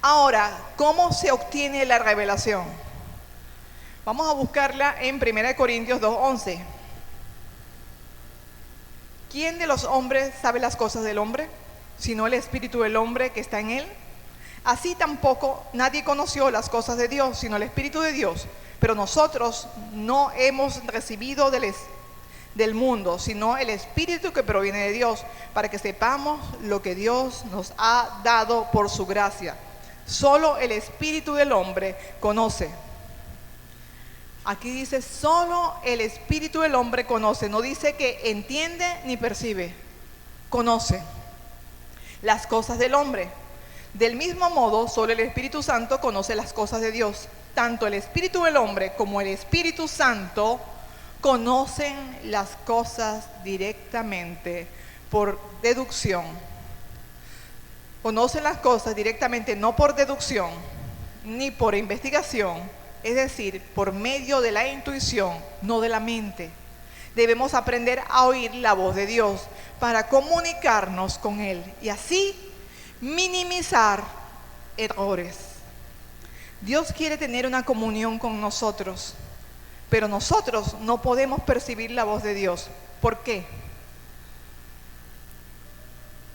Ahora, ¿cómo se obtiene la revelación? Vamos a buscarla en 1 Corintios 2:11. ¿Quién de los hombres sabe las cosas del hombre, sino el espíritu del hombre que está en él? Así tampoco nadie conoció las cosas de Dios, sino el Espíritu de Dios. Pero nosotros no hemos recibido del mundo, sino el Espíritu que proviene de Dios, para que sepamos lo que Dios nos ha dado por su gracia. Solo el Espíritu del hombre conoce. Aquí dice, solo el Espíritu del hombre conoce. No dice que entiende ni percibe. Conoce las cosas del hombre. Del mismo modo, solo el Espíritu Santo conoce las cosas de Dios. Tanto el Espíritu del hombre como el Espíritu Santo conocen las cosas directamente por deducción. Conocen las cosas directamente, no por deducción, ni por investigación, es decir, por medio de la intuición, no de la mente. Debemos aprender a oír la voz de Dios para comunicarnos con Él y así minimizar errores. Dios quiere tener una comunión con nosotros, pero nosotros no podemos percibir la voz de Dios. ¿Por qué?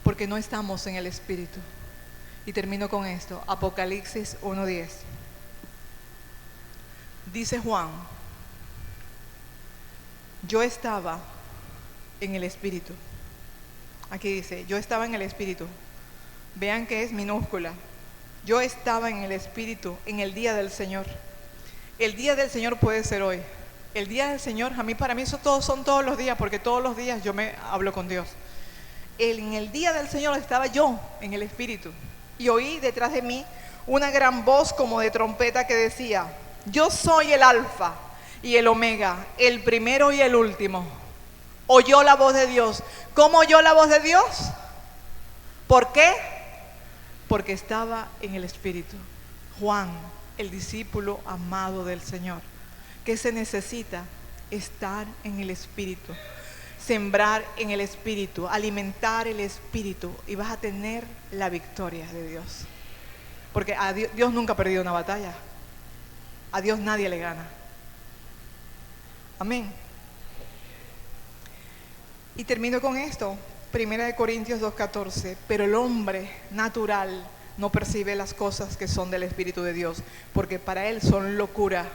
Porque no estamos en el Espíritu. Y termino con esto, Apocalipsis 1:10. Dice Juan, yo estaba en el Espíritu. Aquí dice, yo estaba en el Espíritu. Vean que es minúscula. Yo estaba en el Espíritu en el día del Señor. El día del Señor puede ser hoy. El día del Señor, para mí eso son todos los días, porque todos los días yo me hablo con Dios. En el día del Señor estaba yo en el Espíritu y oí detrás de mí una gran voz como de trompeta que decía, yo soy el Alfa y el Omega, el primero y el último. Oyó la voz de Dios. ¿Cómo oyó la voz de Dios? ¿Por qué? Porque estaba en el Espíritu. Juan, el discípulo amado del Señor. ¿Qué se necesita? Estar en el Espíritu, sembrar en el Espíritu, alimentar el Espíritu y vas a tener la victoria de Dios. Porque a Dios nunca ha perdido una batalla. A Dios nadie le gana. Amén. Y termino con esto. 1 Corintios 2:14. Pero el hombre natural no percibe las cosas que son del Espíritu de Dios, porque para él son locura.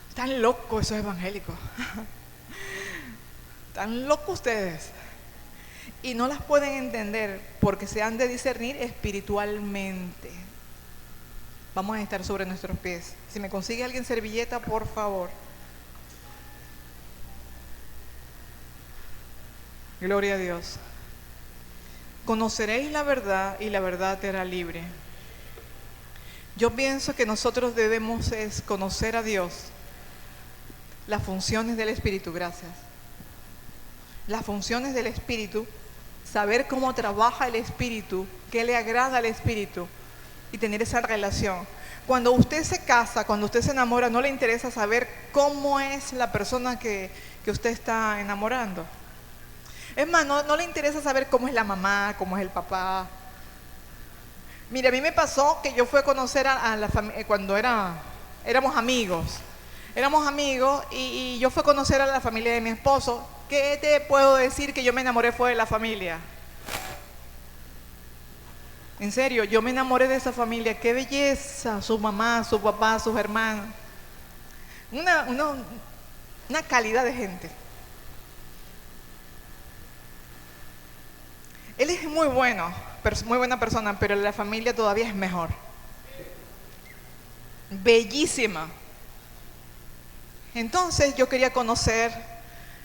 Están locos esos evangélicos. Están locos ustedes. Y no las pueden entender porque se han de discernir espiritualmente. Vamos a estar sobre nuestros pies. Si me consigue alguien servilleta, por favor. Gloria a Dios. Conoceréis la verdad y la verdad te hará libre. Yo pienso que nosotros debemos conocer a Dios, las funciones del Espíritu, gracias. Las funciones del Espíritu, saber cómo trabaja el Espíritu, qué le agrada al Espíritu y tener esa relación. Cuando usted se casa, cuando usted se enamora, no le interesa saber cómo es la persona que usted está enamorando. Es más, no le interesa saber cómo es la mamá, cómo es el papá. Mire, a mí me pasó que yo fui a conocer a la familia cuando éramos amigos. Éramos amigos y yo fui a conocer a la familia de mi esposo. ¿Qué te puedo decir? Que yo me enamoré fue de la familia. En serio, yo me enamoré de esa familia. ¡Qué belleza! Su mamá, su papá, sus hermanos. Una calidad de gente. Él es muy bueno, muy buena persona, pero la familia todavía es mejor. Bellísima. Entonces yo quería conocer,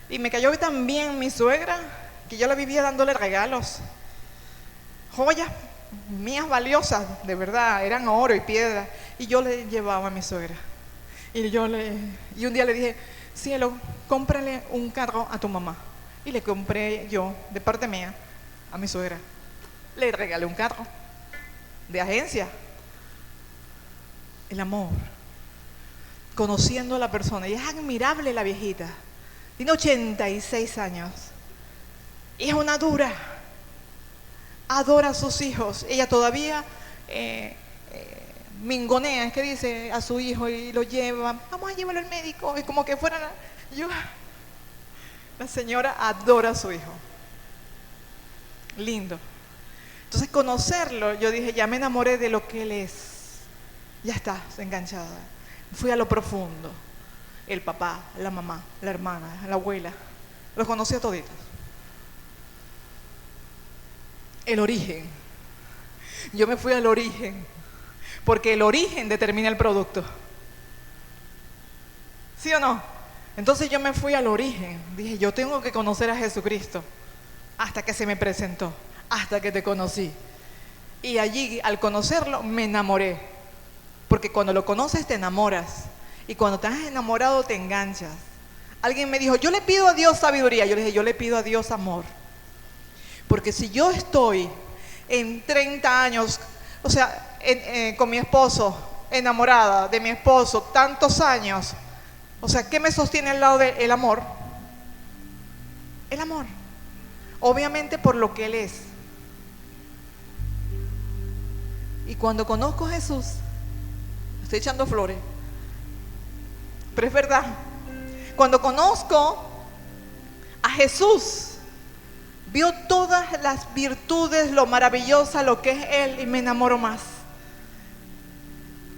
y me cayó tan bien mi suegra, que yo la vivía dándole regalos. Joyas mías valiosas, de verdad, eran oro y piedra. Y yo le llevaba a mi suegra. Y un día le dije, cielo, cómprale un carro a tu mamá. Y le compré yo, de parte mía, a mi suegra. Le regalé un carro de agencia. El amor. Conociendo a la persona. Y es admirable la viejita. Tiene 86 años. Y es una dura. Adora a sus hijos. Ella todavía mingonea, es que dice a su hijo y lo lleva. Vamos a llevarlo al médico. Es como que fuera yo. La señora adora a su hijo. Lindo. Entonces conocerlo, yo dije, ya me enamoré de lo que él es. Ya está, enganchada. Fui a lo profundo. El papá, la mamá, la hermana, la abuela. Los conocí a toditos. El origen. Yo me fui al origen. Porque el origen determina el producto. ¿Sí o no? Entonces yo me fui al origen. Dije, yo tengo que conocer a Jesucristo. Hasta que se me presentó. Hasta que te conocí. Y allí, al conocerlo, me enamoré. Porque cuando lo conoces te enamoras. Y cuando te has enamorado te enganchas. Alguien me dijo, yo le pido a Dios sabiduría. Yo le dije, yo le pido a Dios amor. Porque si yo estoy en 30 años, o sea, con mi esposo, enamorada de mi esposo, tantos años, o sea, ¿qué me sostiene al lado del amor? El amor. Obviamente por lo que Él es. Y cuando conozco a Jesús, estoy echando flores, pero es verdad. Cuando conozco a Jesús, vio todas las virtudes, lo maravillosa, lo que es Él, y me enamoro más.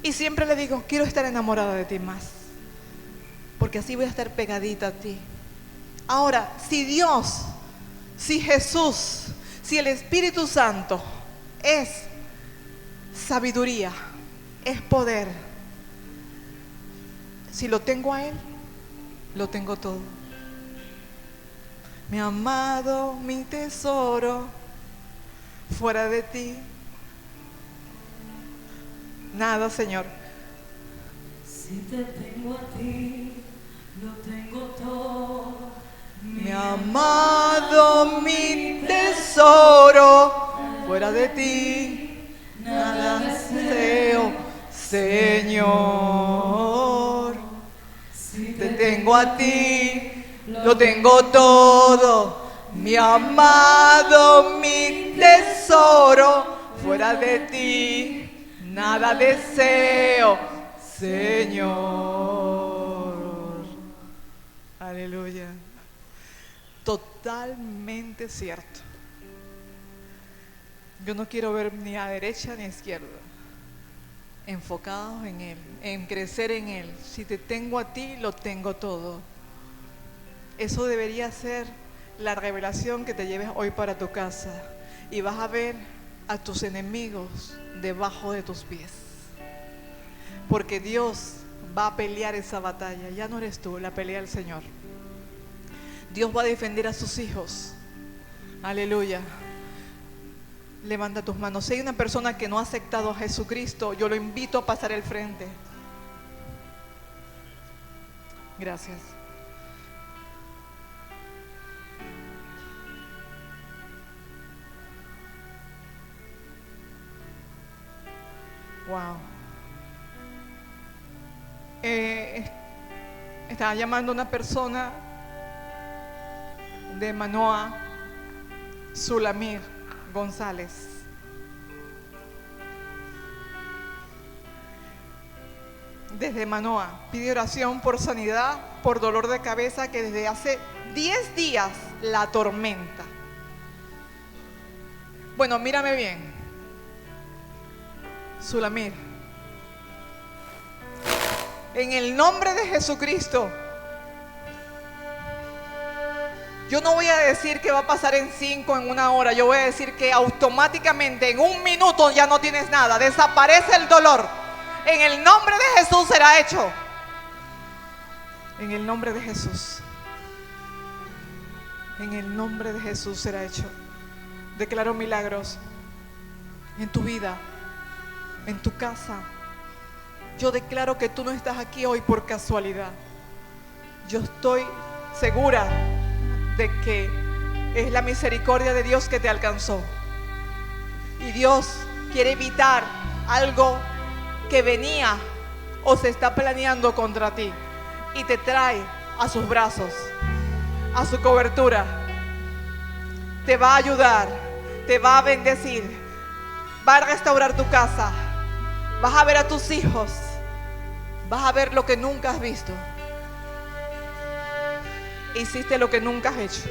Y siempre le digo, quiero estar enamorada de ti más, porque así voy a estar pegadita a ti. Ahora, si Dios, si Jesús, si el Espíritu Santo es sabiduría, es poder, si lo tengo a Él, lo tengo todo. Mi amado, mi tesoro, fuera de ti, nada, Señor. Si te tengo a ti, lo tengo todo. Mi amado, mi tesoro, fuera de ti, nada deseo, Señor. Si te tengo a ti, lo tengo todo. Mi amado, mi tesoro, fuera de ti, nada deseo, Señor. Aleluya. Totalmente cierto. Yo no quiero ver ni a derecha ni a izquierda. Enfocados en Él, en crecer en Él. Si te tengo a ti, lo tengo todo. Eso debería ser la revelación que te lleves hoy para tu casa. Y vas a ver a tus enemigos debajo de tus pies. Porque Dios va a pelear esa batalla. Ya no eres tú, la pelea el Señor. Dios va a defender a sus hijos. Aleluya. Levanta tus manos. Si hay una persona que no ha aceptado a Jesucristo, yo lo invito a pasar al frente. Gracias. Wow. Estaba llamando a una persona de Manoa, Zulamir González. Desde Manoa, pide oración por sanidad, por dolor de cabeza que desde hace 10 días la atormenta. Bueno, mírame bien, Zulamir. En el nombre de Jesucristo, yo no voy a decir que va a pasar en 5, en 1 hora. Yo voy a decir que automáticamente en 1 minuto ya no tienes nada. Desaparece el dolor. En el nombre de Jesús será hecho. En el nombre de Jesús. En el nombre de Jesús será hecho. Declaro milagros en tu vida, en tu casa. Yo declaro que tú no estás aquí hoy por casualidad. Yo estoy segura de que es la misericordia de Dios que te alcanzó. Y Dios quiere evitar algo que venía o se está planeando contra ti. Y te trae a sus brazos, a su cobertura. Te va a ayudar, te va a bendecir, va a restaurar tu casa. Vas a ver a tus hijos, vas a ver lo que nunca has visto. e hiciste lo que nunca has hecho.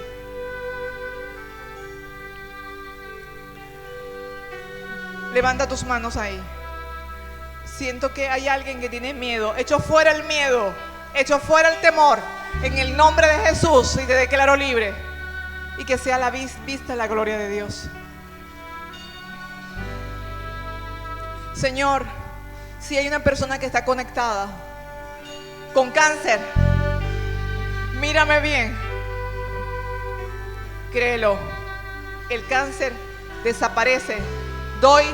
Levanta tus manos ahí. Siento que hay alguien que tiene miedo. Echo fuera el miedo, echo fuera el temor en el nombre de Jesús y te declaro libre. Y que sea la vista la gloria de Dios. Señor, si hay una persona que está conectada con cáncer, mírame bien. Créelo, el cáncer desaparece. Doy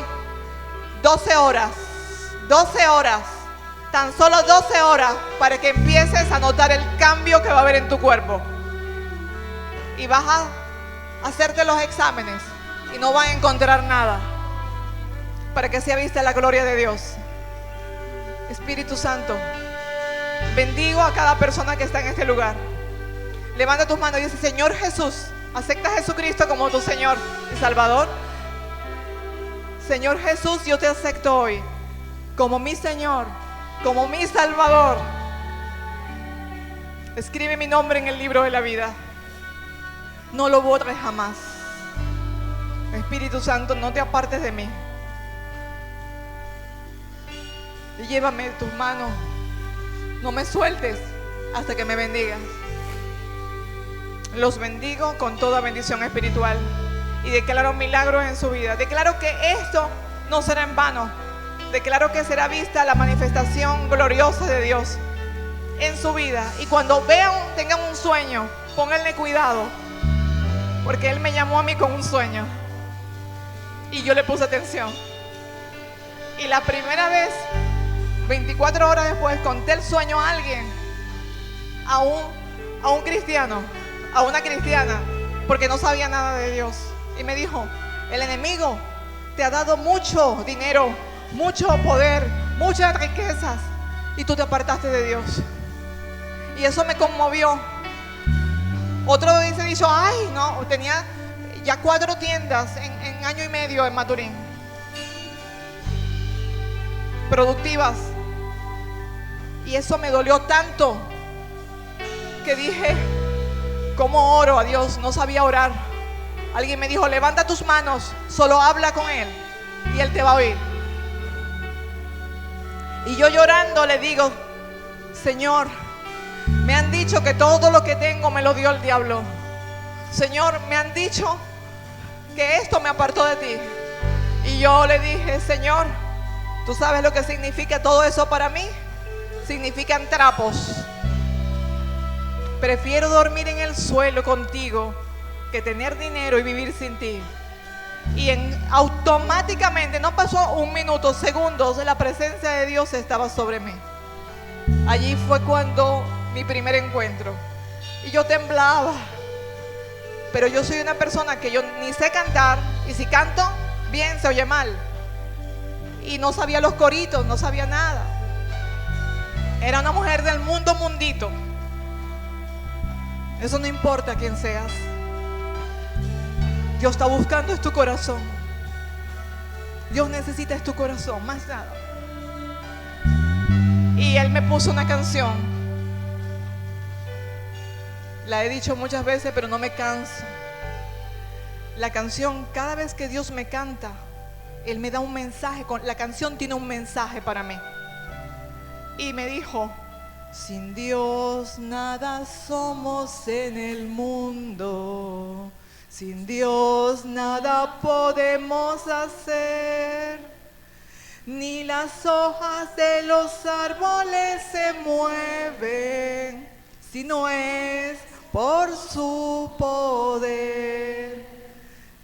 12 horas, tan solo 12 horas para que empieces a notar el cambio que va a haber en tu cuerpo. Y vas a hacerte los exámenes y no vas a encontrar nada, para que sea vista la gloria de Dios. Espíritu Santo, bendigo a cada persona que está en este lugar. Levanta tus manos y dice: Señor Jesús, acepta a Jesucristo como tu Señor y Salvador. Señor Jesús, yo te acepto hoy como mi Señor, como mi Salvador. Escribe mi nombre en el libro de la vida. No lo borres jamás. Espíritu Santo, no te apartes de mí. Y llévame tus manos. No me sueltes hasta que me bendigas. Los bendigo con toda bendición espiritual. Y declaro milagros en su vida. Declaro que esto no será en vano. Declaro que será vista la manifestación gloriosa de Dios en su vida. Y cuando tengan un sueño, pónganle cuidado, porque Él me llamó a mí con un sueño y yo le puse atención. Y la primera vez, 24 horas después, conté el sueño a alguien, a un cristiano, a una cristiana, porque no sabía nada de Dios. Y me dijo: el enemigo te ha dado mucho dinero, mucho poder, muchas riquezas, y tú te apartaste de Dios. Y eso me conmovió. Otro dice dicho: ay, no, tenía ya 4 tiendas en año y medio en Maturín, productivas. Y eso me dolió tanto que dije: ¿cómo oro a Dios? No sabía orar. Alguien me dijo: levanta tus manos, solo habla con Él y Él te va a oír. Y yo llorando le digo: Señor, me han dicho que todo lo que tengo me lo dio el diablo. Señor, me han dicho que esto me apartó de ti. Y yo le dije: Señor, ¿tú sabes lo que significa todo eso para mí? Significan trapos. Prefiero dormir en el suelo contigo que tener dinero y vivir sin ti. Y automáticamente, no pasó un minuto, segundos, la presencia de Dios estaba sobre mí. Allí fue cuando mi primer encuentro. Y yo temblaba. Pero yo soy una persona que yo ni sé cantar. Y si canto, bien, se oye mal. Y no sabía los coritos, no sabía nada. Era una mujer del mundo mundito. Eso no importa quién seas. Dios está buscando es tu corazón. Dios necesita es tu corazón, más nada. Y Él me puso una canción. La he dicho muchas veces, pero no me canso. La canción, cada vez que Dios me canta, Él me da un mensaje. La canción tiene un mensaje para mí. Y me dijo: sin Dios nada somos en el mundo. Sin Dios nada podemos hacer. Ni las hojas de los árboles se mueven, si no es por su poder.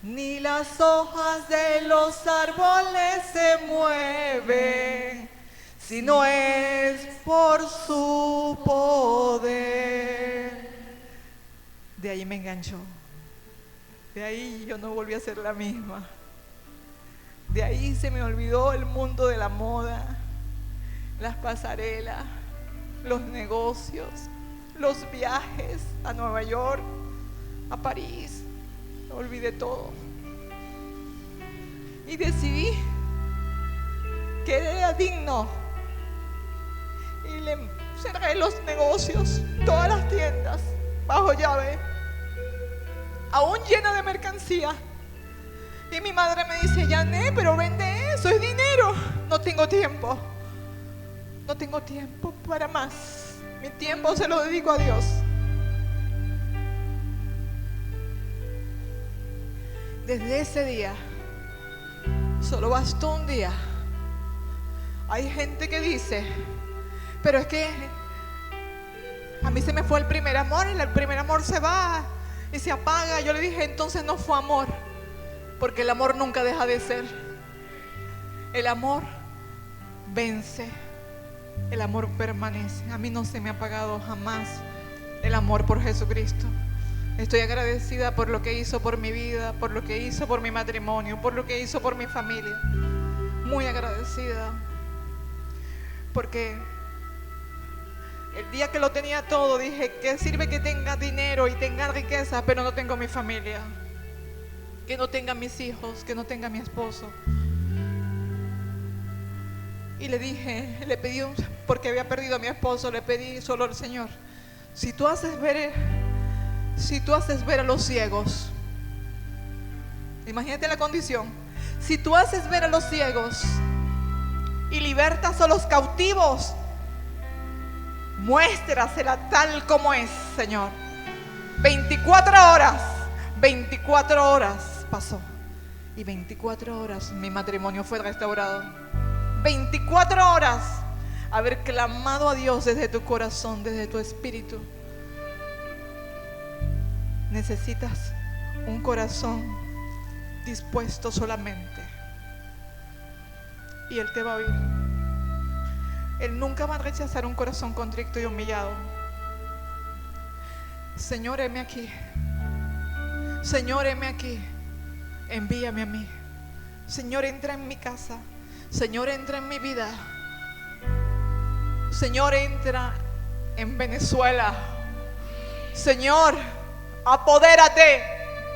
Ni las hojas de los árboles se mueven, si no es por su poder. De ahí me enganchó. De ahí yo no volví a ser la misma. De ahí se me olvidó el mundo de la moda, las pasarelas, los negocios, los viajes a Nueva York, a París. Me olvidé todo. Y decidí que era digno. Y le cerré los negocios, todas las tiendas. bajo llave, aún llena de mercancía. Y mi madre me dice: Yané, pero vende eso, es dinero. No tengo tiempo. No tengo tiempo para más. Mi tiempo se lo dedico a Dios. Desde ese día, solo bastó un día. Hay gente que dice: pero es que a mí se me fue el primer amor, y el primer amor se va y se apaga. Yo le dije: entonces no fue amor, porque el amor nunca deja de ser. El amor vence, el amor permanece. A mí no se me ha apagado jamás el amor por Jesucristo. Estoy agradecida por lo que hizo por mi vida, por lo que hizo por mi matrimonio, por lo que hizo por mi familia. Muy agradecida, porque el día que lo tenía todo dije: ¿qué sirve que tenga dinero y tenga riqueza, pero no tengo mi familia? Que no tenga mis hijos, que no tenga mi esposo. Y le dije, le pedí, porque había perdido a mi esposo, le pedí solo al Señor: si tú haces ver a los ciegos, imagínate la condición, si tú haces ver a los ciegos y libertas a los cautivos, muéstrasela tal como es, Señor. 24 horas pasó, y 24 horas mi matrimonio fue restaurado. 24 horas haber clamado a Dios desde tu corazón, desde tu espíritu. Necesitas un corazón dispuesto solamente, y Él te va a oír. Él nunca va a rechazar un corazón contrito y humillado. Señor, heme aquí. Señor, heme aquí. Envíame a mí. Señor, entra en mi casa. Señor, entra en mi vida. Señor, entra en Venezuela. Señor, apodérate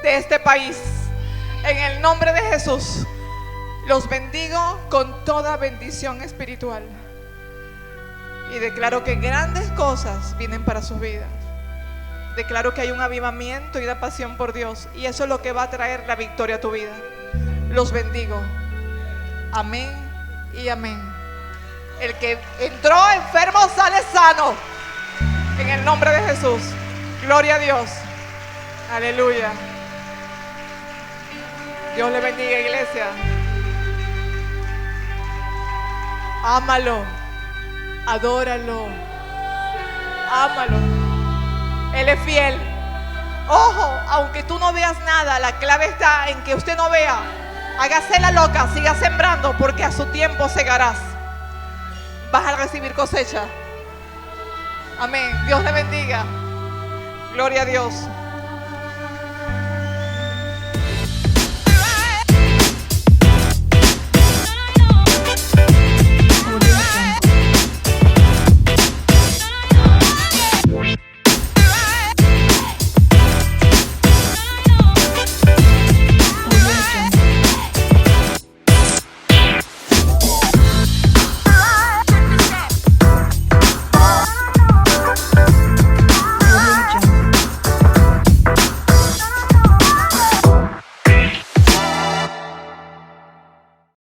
de este país. En el nombre de Jesús, los bendigo con toda bendición espiritual. Y declaro que grandes cosas vienen para sus vidas. Declaro que hay un avivamiento y una pasión por Dios, y eso es lo que va a traer la victoria a tu vida. Los bendigo. Amén y amén. El que entró enfermo sale sano, en el nombre de Jesús. Gloria a Dios. Aleluya. Dios le bendiga, iglesia. Ámalo, adóralo, ámalo. Él es fiel. Ojo, aunque tú no veas nada, la clave está en que usted no vea. Hágase la loca, siga sembrando, porque a su tiempo segarás. Vas a recibir cosecha. Amén. Dios le bendiga. Gloria a Dios.